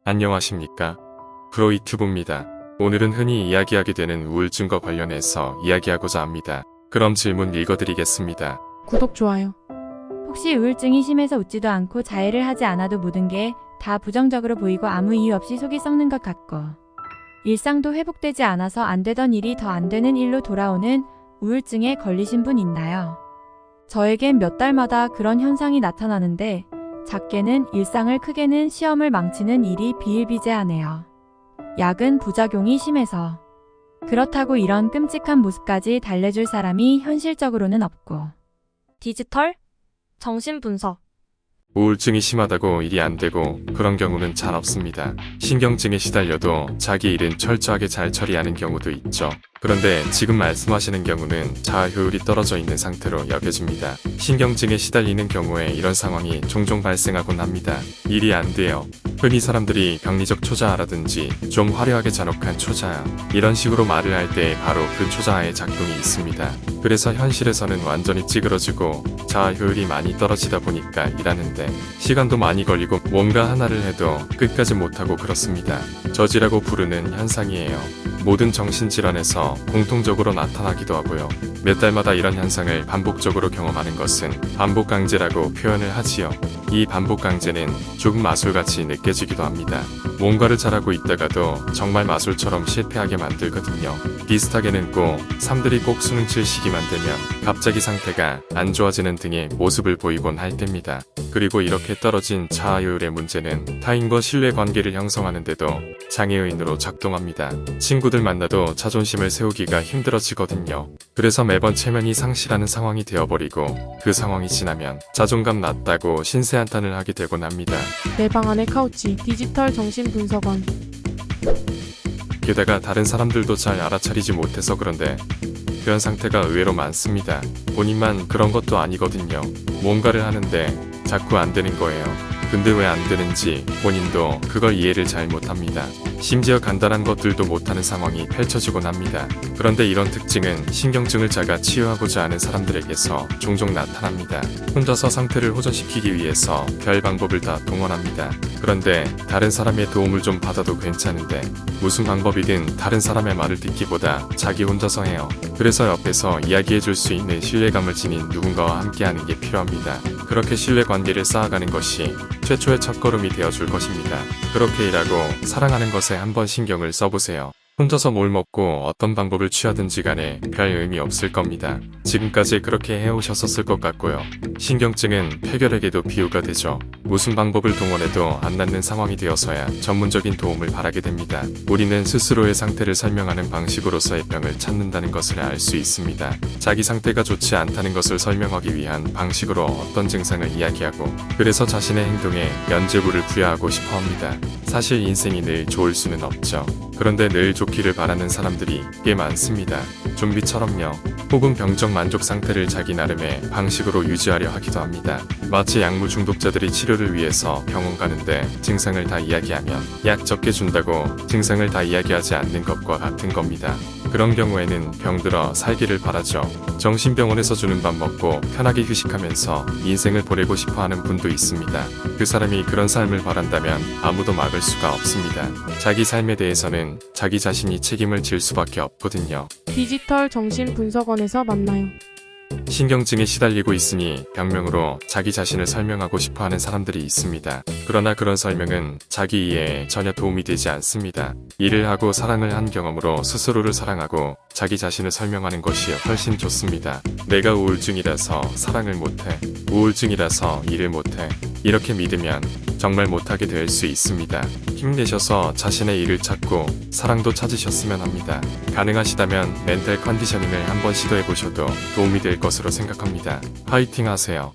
안녕하십니까? 프로이튜브입니다. 오늘은 흔히 이야기하게 되는 우울증과 관련해서 이야기하고자 합니다. 그럼 질문 읽어드리겠습니다. 구독, 좋아요. 혹시 우울증이 심해서 웃지도 않고 자해를 하지 않아도 모든 게 다 부정적으로 보이고 아무 이유 없이 속이 썩는 것 같고 일상도 회복되지 않아서 안 되던 일이 더 안 되는 일로 돌아오는 우울증에 걸리신 분 있나요? 저에겐 몇 달마다 그런 현상이 나타나는데 작게는 일상을 크게는 시험을 망치는 일이 비일비재하네요. 약은 부작용이 심해서 그렇다고 이런 끔찍한 모습까지 달래줄 사람이 현실적으로는 없고 디지털 정신분석 우울증이 심하다고 일이 안 되고 그런 경우는 잘 없습니다. 신경증에 시달려도 자기 일은 철저하게 잘 처리하는 경우도 있죠. 그런데 지금 말씀하시는 경우는 자아 효율이 떨어져 있는 상태로 여겨집니다. 신경증에 시달리는 경우에 이런 상황이 종종 발생하곤 합니다. 일이 안 돼요. 흔히 사람들이 병리적 초자아라든지 좀 화려하게 잔혹한 초자아 이런 식으로 말을 할 때 바로 그 초자아의 작동이 있습니다. 그래서 현실에서는 완전히 찌그러지고 자아 효율이 많이 떨어지다 보니까 일하는데 시간도 많이 걸리고 뭔가 하나를 해도 끝까지 못하고 그렇습니다. 저지라고 부르는 현상이에요. 모든 정신질환에서 공통적으로 나타나기도 하고요. 몇 달마다 이런 현상을 반복적으로 경험하는 것은 반복강제라고 표현을 하지요. 이 반복강제는 조금 마술같이 느껴지기도 합니다. 뭔가를 잘하고 있다가도 정말 마술처럼 실패하게 만들거든요. 비슷하게는 꼭 삼들이 꼭 수능 칠 시기만 되면 갑자기 상태가 안 좋아지는 등의 모습을 보이곤 할 때입니다. 그리고 이렇게 떨어진 자아효율의 문제는 타인과 신뢰관계를 형성하는데도 장애요인으로 작동합니다. 친구들 만나도 자존심을 세우기가 힘들어지거든요. 그래서 매번 체면이 상실하는 상황이 되어버리고 그 상황이 지나면 자존감 낮다고 신세 한탄을 하게 되곤 합니다. 내 방 안의 카우치, 디지털 정신분석원. 게다가 다른 사람들도 잘 알아차리지 못해서 그런데 그런 상태가 의외로 많습니다. 본인만 그런 것도 아니거든요. 뭔가를 하는데 자꾸 안 되는 거예요. 근데 왜 안 되는지 본인도 그걸 이해를 잘 못합니다. 심지어 간단한 것들도 못하는 상황이 펼쳐지곤 합니다. 그런데 이런 특징은 신경증을 자가 치유하고자 하는 사람들에게서 종종 나타납니다. 혼자서 상태를 호전시키기 위해서 별 방법을 다 동원합니다. 그런데 다른 사람의 도움을 좀 받아도 괜찮은데 무슨 방법이든 다른 사람의 말을 듣기보다 자기 혼자서 해요. 그래서 옆에서 이야기해줄 수 있는 신뢰감을 지닌 누군가와 함께하는 게 필요합니다. 그렇게 신뢰관계를 쌓아가는 것이 최초의 첫걸음이 되어줄 것입니다. 그렇게 일하고 사랑하는 것에 한번 신경을 써보세요. 혼자서 뭘 먹고 어떤 방법을 취하든지 간에 별 의미 없을 겁니다. 지금까지 그렇게 해오셨었을 것 같고요. 신경증은 폐결핵에도 비유가 되죠. 무슨 방법을 동원해도 안 낫는 상황이 되어서야 전문적인 도움을 바라게 됩니다. 우리는 스스로의 상태를 설명하는 방식으로서의 병을 찾는다는 것을 알 수 있습니다. 자기 상태가 좋지 않다는 것을 설명하기 위한 방식으로 어떤 증상을 이야기하고 그래서 자신의 행동에 면죄부를 부여하고 싶어 합니다. 사실 인생이 늘 좋을 수는 없죠. 그런데 늘 좋기를 바라는 사람들이 꽤 많습니다. 좀비처럼요. 혹은 병적 만족 상태를 자기 나름의 방식으로 유지하려 하기도 합니다. 마치 약물 중독자들이 치료를 위해서 병원 가는데 증상을 다 이야기하면 약 적게 준다고 증상을 다 이야기하지 않는 것과 같은 겁니다. 그런 경우에는 병들어 살기를 바라죠. 정신병원에서 주는 밥 먹고 편하게 휴식하면서 인생을 보내고 싶어 하는 분도 있습니다. 그 사람이 그런 삶을 바란다면 아무도 막을 수가 없습니다. 자기 삶에 대해서는 자기 자신이 책임을 질 수밖에 없거든요. 디지털 정신분석원에서 만나요. 신경증에 시달리고 있으니 병명으로 자기 자신을 설명하고 싶어하는 사람들이 있습니다. 그러나 그런 설명은 자기 이해에 전혀 도움이 되지 않습니다. 일을 하고 사랑을 한 경험으로 스스로를 사랑하고 자기 자신을 설명하는 것이 훨씬 좋습니다. 내가 우울증이라서 사랑을 못해, 우울증이라서 일을 못해 이렇게 믿으면 정말 못하게 될 수 있습니다. 힘내셔서 자신의 일을 찾고 사랑도 찾으셨으면 합니다. 가능하시다면 멘탈 컨디셔닝을 한번 시도해보셔도 도움이 될 것으로 생각합니다. 화이팅 하세요.